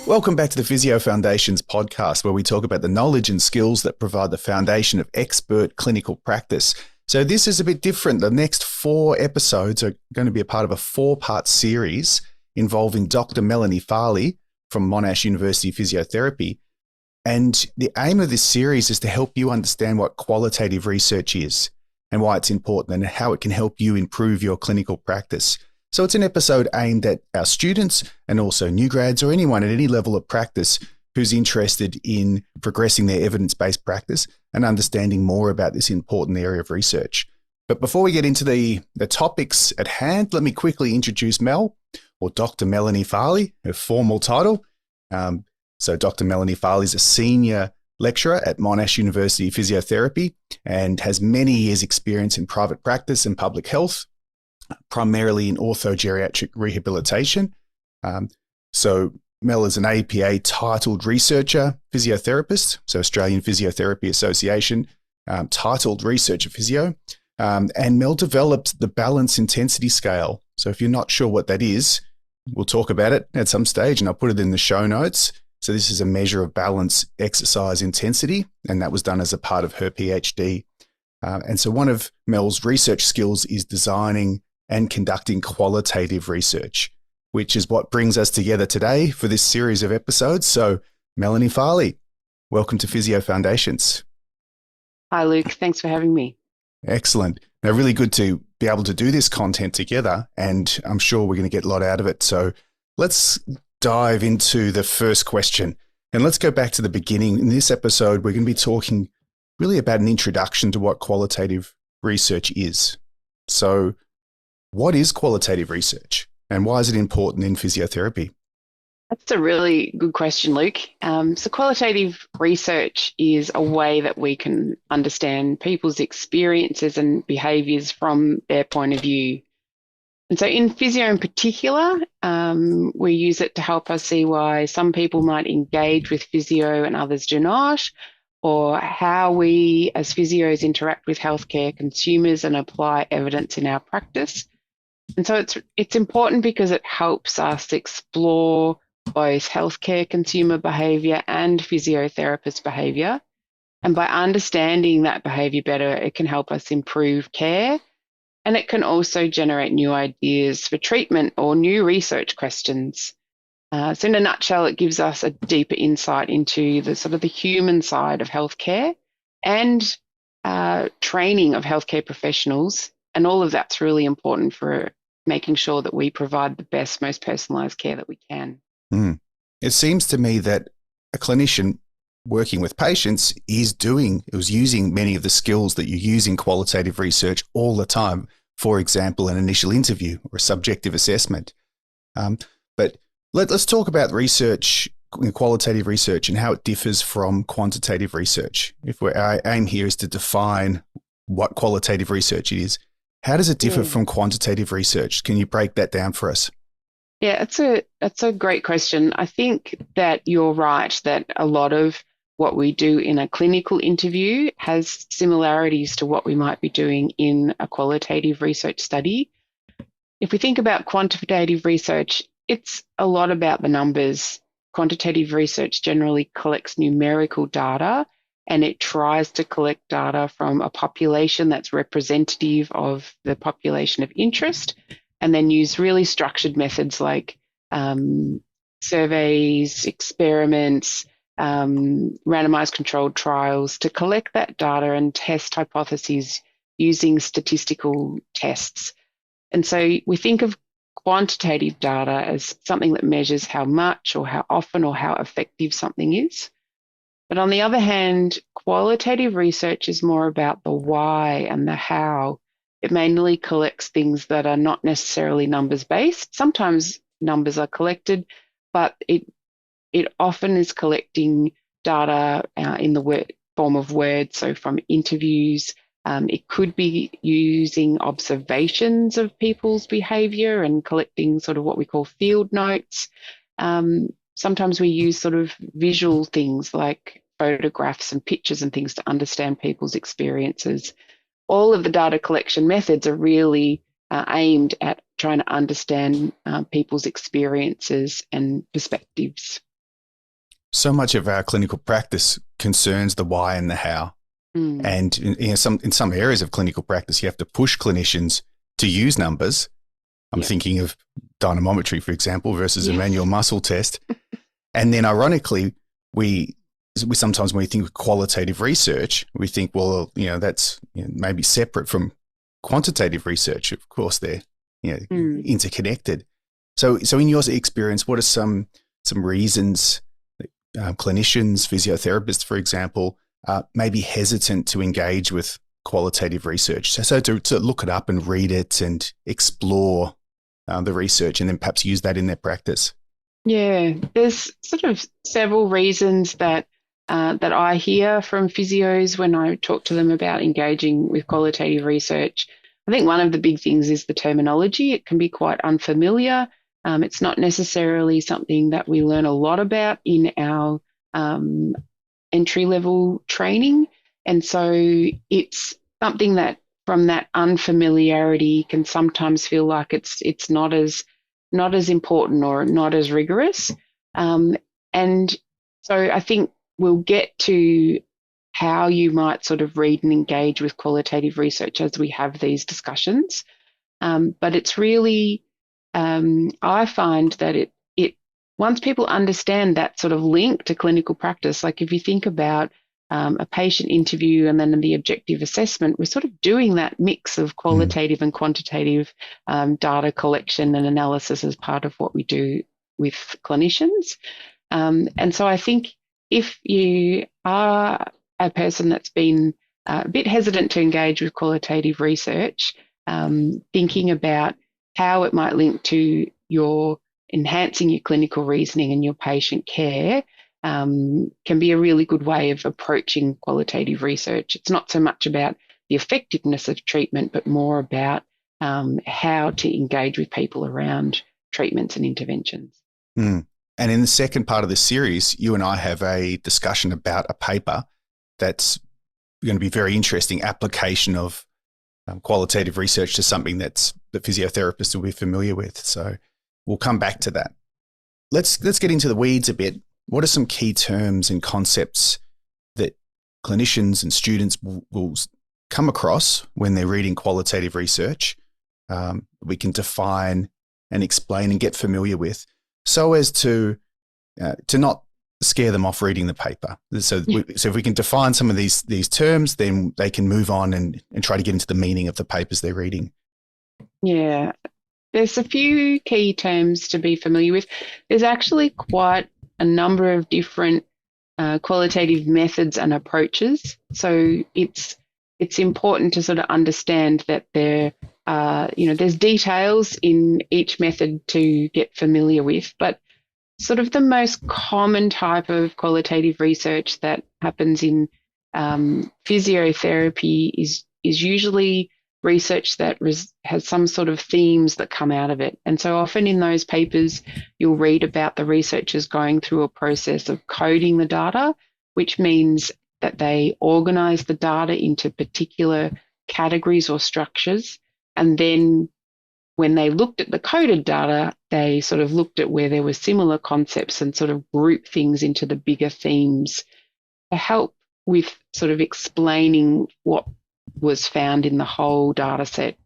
Welcome back to the Physio Foundations podcast, where we talk about the knowledge and skills that provide the foundation of expert clinical practice. So this is a bit different. The next 4 episodes are going to be a part of a 4-part series involving Dr. Melanie Farlie from Monash University Physiotherapy. And the aim of this series is to help you understand what qualitative research is and why it's important and how it can help you improve your clinical practice. So it's an episode aimed at our students and also new grads or anyone at any level of practice who's interested in progressing their evidence-based practice and understanding more about this important area of research. But before we get into the topics at hand, let me quickly introduce Mel, or Dr. Melanie Farlie, her formal title. So Dr. Melanie Farlie is a senior lecturer at Monash University Physiotherapy and has many years' experience in private practice and public health, primarily in orthogeriatric rehabilitation. So Mel is an APA titled researcher, physiotherapist, so Australian Physiotherapy Association, titled researcher physio. And Mel developed the balance intensity scale. So if you're not sure what that is, we'll talk about it at some stage and I'll put it in the show notes. So this is a measure of balance exercise intensity, and that was done as a part of her PhD. And so one of Mel's research skills is designing and conducting qualitative research, which is what brings us together today for this series of episodes. So Melanie Farlie, welcome to Physio Foundations. Hi, Luke. Thanks for having me. Excellent. Now, really good to be able to do this content together, and I'm sure we're going to get a lot out of it. So let's dive into the first question, and let's go back to the beginning. In this episode, we're going to be talking really about an introduction to what qualitative research is. So what is qualitative research and why is it important in physiotherapy? That's a really good question, Luke. So qualitative research is a way that we can understand people's experiences and behaviours from their point of view. And so in physio in particular, we use it to help us see why some people might engage with physio and others do not, or how we as physios interact with healthcare consumers and apply evidence in our practice. And so it's important because it helps us explore both healthcare consumer behaviour and physiotherapist behaviour. And by understanding that behaviour better, it can help us improve care. And it can also generate new ideas for treatment or new research questions. So in a nutshell, it gives us a deeper insight into the sort of the human side of healthcare and training of healthcare professionals. And all of that's really important for making sure that we provide the best, most personalised care that we can. It seems to me that a clinician working with patients is using many of the skills that you use in qualitative research all the time. For example, an initial interview or a subjective assessment. But let's talk about research, qualitative research, and how it differs from quantitative research. If our aim here is to define what qualitative research is, how does it differ from quantitative research? Can you break that down for us? Yeah, that's a great question. I think that you're right that a lot of what we do in a clinical interview has similarities to what we might be doing in a qualitative research study. If we think about quantitative research, it's a lot about the numbers. Quantitative research generally collects numerical data, and it tries to collect data from a population that's representative of the population of interest, and then use really structured methods like surveys, experiments, randomized controlled trials to collect that data and test hypotheses using statistical tests. And so we think of quantitative data as something that measures how much or how often or how effective something is. But on the other hand, qualitative research is more about the why and the how. It mainly collects things that are not necessarily numbers-based. Sometimes numbers are collected, but it often is collecting data in the form of words, so from interviews. It could be using observations of people's behaviour and collecting sort of what we call field notes. Sometimes we use sort of visual things like photographs and pictures and things to understand people's experiences. All of the data collection methods are really aimed at trying to understand people's experiences and perspectives. So much of our clinical practice concerns the why and the how. Mm. And in some areas of clinical practice, you have to push clinicians to use numbers. I'm thinking of dynamometry, for example, versus a manual muscle test. And then ironically, we sometimes when we think of qualitative research, we think, well, that's maybe separate from quantitative research. Of course, they're interconnected. So in your experience, what are some reasons that clinicians, physiotherapists, for example, may be hesitant to engage with qualitative research? So to look it up and read it and explore the research and then perhaps use that in their practice? Yeah, there's sort of several reasons that I hear from physios when I talk to them about engaging with qualitative research. I think one of the big things is the terminology. It can be quite unfamiliar. It's not necessarily something that we learn a lot about in our entry-level training. And so it's something that from that unfamiliarity can sometimes feel like it's not as important or not as rigorous. And so I think we'll get to how you might sort of read and engage with qualitative research as we have these discussions. But it's really, I find that it once people understand that sort of link to clinical practice, like if you think about a patient interview and then the objective assessment, we're sort of doing that mix of qualitative and quantitative data collection and analysis as part of what we do with clinicians. And so I think if you are a person that's been a bit hesitant to engage with qualitative research, thinking about how it might link to your enhancing your clinical reasoning and your patient care can be a really good way of approaching qualitative research. It's not so much about the effectiveness of treatment, but more about how to engage with people around treatments and interventions. And in the second part of this series, you and I have a discussion about a paper that's going to be very interesting application of qualitative research to something that physiotherapists will be familiar with. So we'll come back to that. Let's get into the weeds a bit. What are some key terms and concepts that clinicians and students will come across when they're reading qualitative research? We can define and explain and get familiar with, so as to not scare them off reading the paper. So if we can define some of these terms, then they can move on and try to get into the meaning of the papers they're reading. Yeah. There's a few key terms to be familiar with. There's actually quite a number of different qualitative methods and approaches. So it's important to sort of understand that there's details in each method to get familiar with, but sort of the most common type of qualitative research that happens in physiotherapy is usually research that has some sort of themes that come out of it. And so often in those papers, you'll read about the researchers going through a process of coding the data, which means that they organize the data into particular categories or structures. And then when they looked at the coded data, they sort of looked at where there were similar concepts and sort of grouped things into the bigger themes to help with sort of explaining what was found in the whole data set.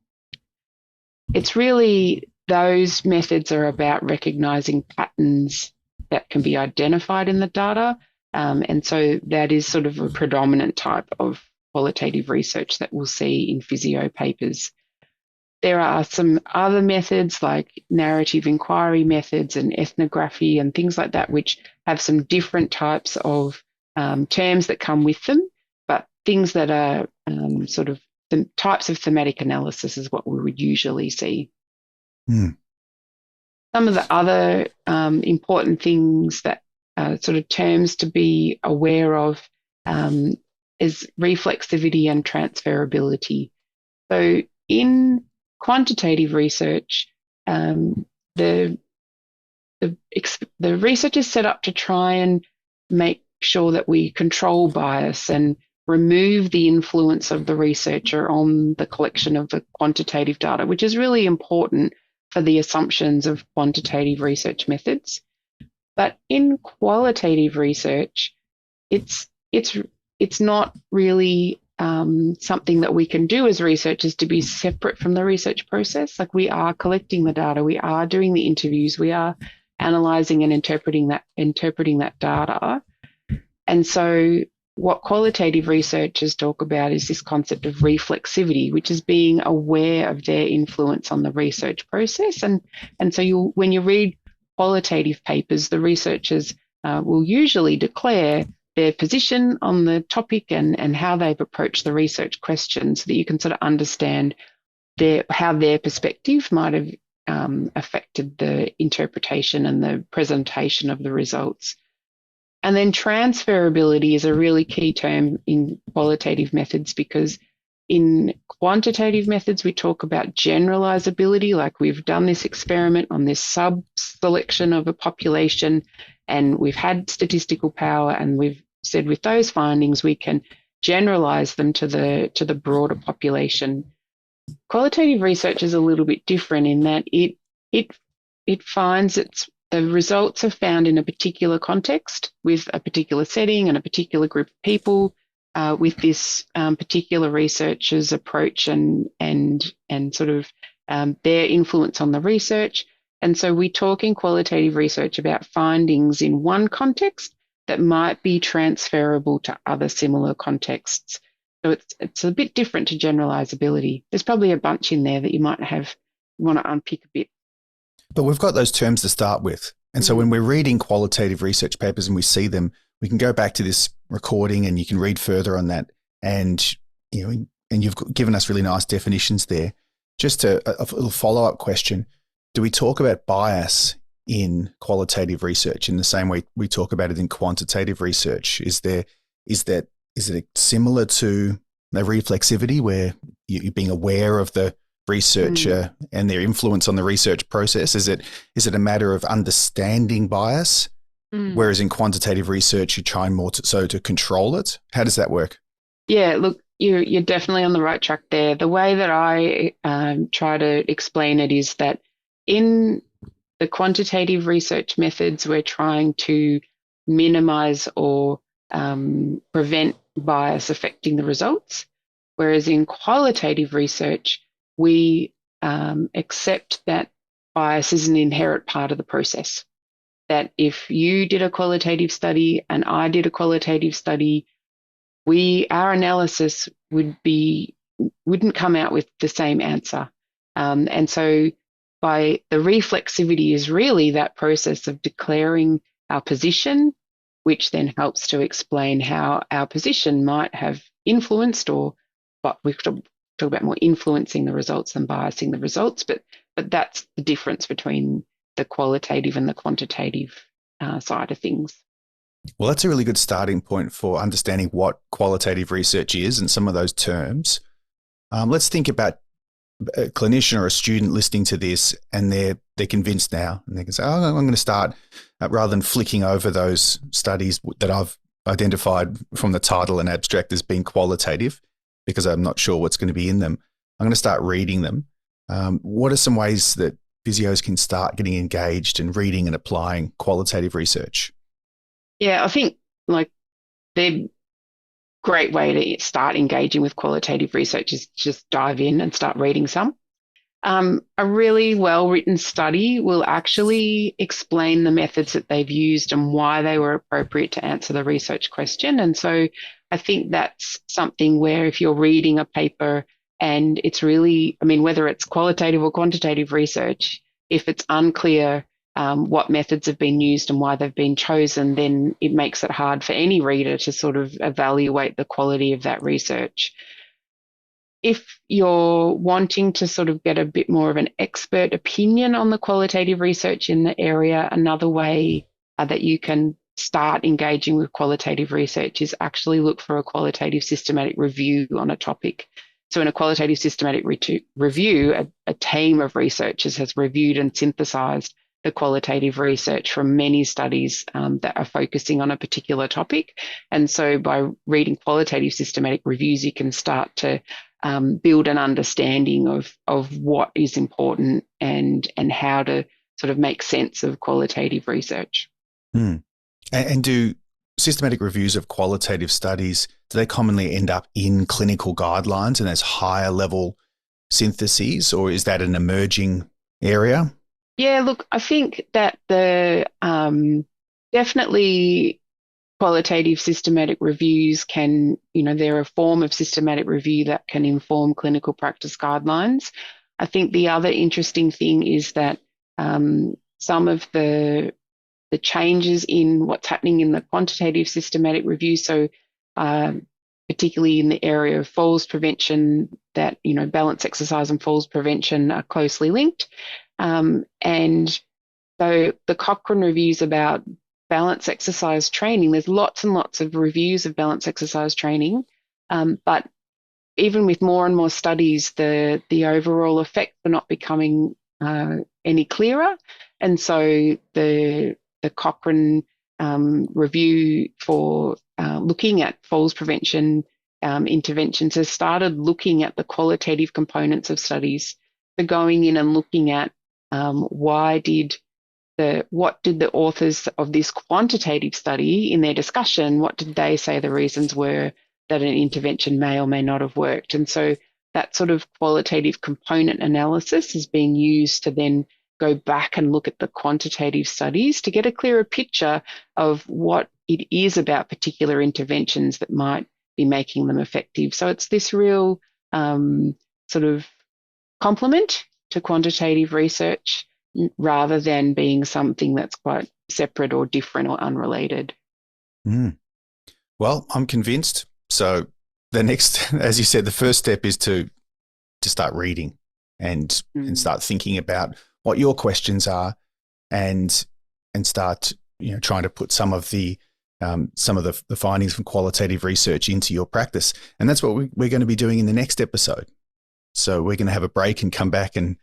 It's really, those methods are about recognizing patterns that can be identified in the data. And so that is sort of a predominant type of qualitative research that we'll see in physio papers. There are some other methods like narrative inquiry methods and ethnography and things like that, which have some different types of terms that come with them, but things that are sort of the types of thematic analysis is what we would usually see. Some of the other important things that sort of terms to be aware of is reflexivity and transferability. So in quantitative research, the research is set up to try and make sure that we control bias and remove the influence of the researcher on the collection of the quantitative data, which is really important for the assumptions of quantitative research methods. But in qualitative research, it's it's it's not really something that we can do as researchers to be separate from the research process. Like, we are collecting the data, we are doing the interviews, we are analysing and interpreting that data. And so what qualitative researchers talk about is this concept of reflexivity, which is being aware of their influence on the research process. And so when you read qualitative papers, the researchers will usually declare their position on the topic and how they've approached the research question, so that you can sort of understand how their perspective might have affected the interpretation and the presentation of the results. And then transferability is a really key term in qualitative methods, because in quantitative methods, we talk about generalizability, like we've done this experiment on this sub-selection of a population and we've had statistical power, and we've said with those findings we can generalize them to the broader population. Qualitative research is a little bit different in that it finds the results are found in a particular context with a particular setting and a particular group of people, with this particular researcher's approach and sort of their influence on the research. And so we talk in qualitative research about findings in one context that might be transferable to other similar contexts. So it's a bit different to generalizability. There's probably a bunch in there that you might want to unpick a bit. But we've got those terms to start with. And so when we're reading qualitative research papers and we see them, we can go back to this recording and you can read further on that. And, and you've given us really nice definitions there. Just a little follow-up question. Do we talk about bias in qualitative research in the same way we talk about it in quantitative research? Is it similar to the reflexivity, where you're being aware of the researcher and their influence on the research process? Is it a matter of understanding bias, whereas in quantitative research you're trying more to control it? How does that work? Yeah, look, you're definitely on the right track there. The way that I try to explain it is that in the quantitative research methods, we're trying to minimize or prevent bias affecting the results, whereas in qualitative research, we accept that bias is an inherent part of the process. That if you did a qualitative study and I did a qualitative study, our analysis wouldn't come out with the same answer. And so by the reflexivity is really that process of declaring our position, which then helps to explain how our position might have influenced, or what we talk about more influencing the results than biasing the results. But that's the difference between the qualitative and the quantitative side of things. Well, that's a really good starting point for understanding what qualitative research is and some of those terms. Let's think about a clinician or a student listening to this, and they're convinced now, and they can say, "Oh, I'm going to start," rather than flicking over those studies that I've identified from the title and abstract as being qualitative, because I'm not sure what's going to be in them. I'm going to start reading them. What are some ways that physios can start getting engaged in reading and applying qualitative research? Yeah, I think the great way to start engaging with qualitative research is just dive in and start reading some. A really well-written study will actually explain the methods that they've used and why they were appropriate to answer the research question. And so I think that's something where if you're reading a paper and it's really, whether it's qualitative or quantitative research, if it's unclear what methods have been used and why they've been chosen, then it makes it hard for any reader to sort of evaluate the quality of that research. If you're wanting to sort of get a bit more of an expert opinion on the qualitative research in the area, another way that you can start engaging with qualitative research is actually look for a qualitative systematic review on a topic. So in a qualitative systematic review, a team of researchers has reviewed and synthesized the qualitative research from many studies that are focusing on a particular topic. And so by reading qualitative systematic reviews, you can start to build an understanding of what is important and how to sort of make sense of qualitative research. Hmm. And do systematic reviews of qualitative studies, do they commonly end up in clinical guidelines and as higher level syntheses, or is that an emerging area? Yeah, look, I think that the definitely qualitative systematic reviews can, they're a form of systematic review that can inform clinical practice guidelines. I think the other interesting thing is that some of the changes in what's happening in the quantitative systematic review, so particularly in the area of falls prevention, that, balance exercise and falls prevention are closely linked. And so the Cochrane reviews about balance exercise training, there's lots and lots of reviews of balance exercise training, but even with more and more studies, the overall effects are not becoming any clearer. And so the Cochrane review for looking at falls prevention interventions has started looking at the qualitative components of studies. So going in and looking at what did the authors of this quantitative study in their discussion, what did they say the reasons were that an intervention may or may not have worked? And so that sort of qualitative component analysis is being used to then go back and look at the quantitative studies to get a clearer picture of what it is about particular interventions that might be making them effective. So it's this real sort of complement to quantitative research rather than being something that's quite separate or different or unrelated. Mm. Well, I'm convinced. So the next, as you said, the first step is to start reading and start thinking about what your questions are, and start trying to put some of the findings from qualitative research into your practice. And that's what we're going to be doing in the next episode. So we're going to have a break and come back and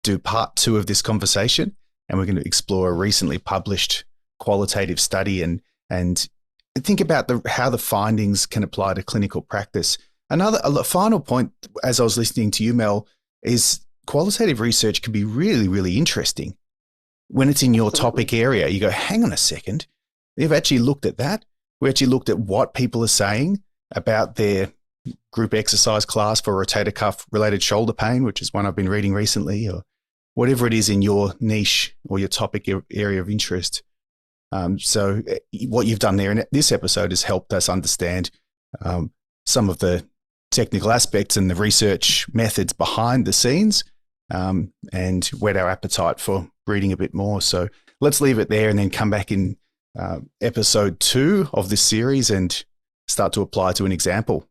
do part 2 of this conversation, and we're going to explore a recently published qualitative study and think about how the findings can apply to clinical practice. A final point, as I was listening to you, Mel, is qualitative research can be really, really interesting when it's in your topic area. You go, hang on a second, we've actually looked at that. We actually looked at what people are saying about their group exercise class for rotator cuff related shoulder pain, which is one I've been reading recently, or whatever it is in your niche or your topic area of interest. So what you've done there in this episode has helped us understand some of the technical aspects and the research methods behind the scenes, and whet our appetite for reading a bit more. So let's leave it there and then come back in episode 2 of this series and start to apply to an example.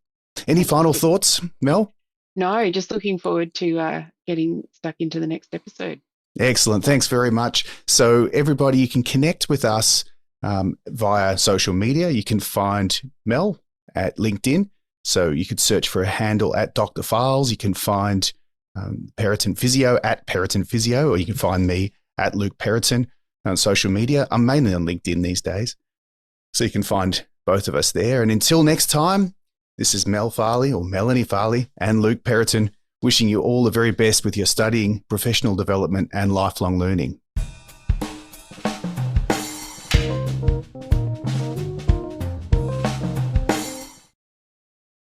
Any final thoughts, Mel? No, just looking forward to getting stuck into the next episode. Excellent. Thanks very much. So everybody, you can connect with us via social media. You can find Mel at LinkedIn. So you could search for a handle at Dr. Files. You can find Periton Physio at Periton Physio, or you can find me at Luke Periton on social media. I'm mainly on LinkedIn these days. So you can find both of us there. And until next time, this is Mel Farlie, or Melanie Farlie, and Luke Periton, wishing you all the very best with your studying, professional development, and lifelong learning.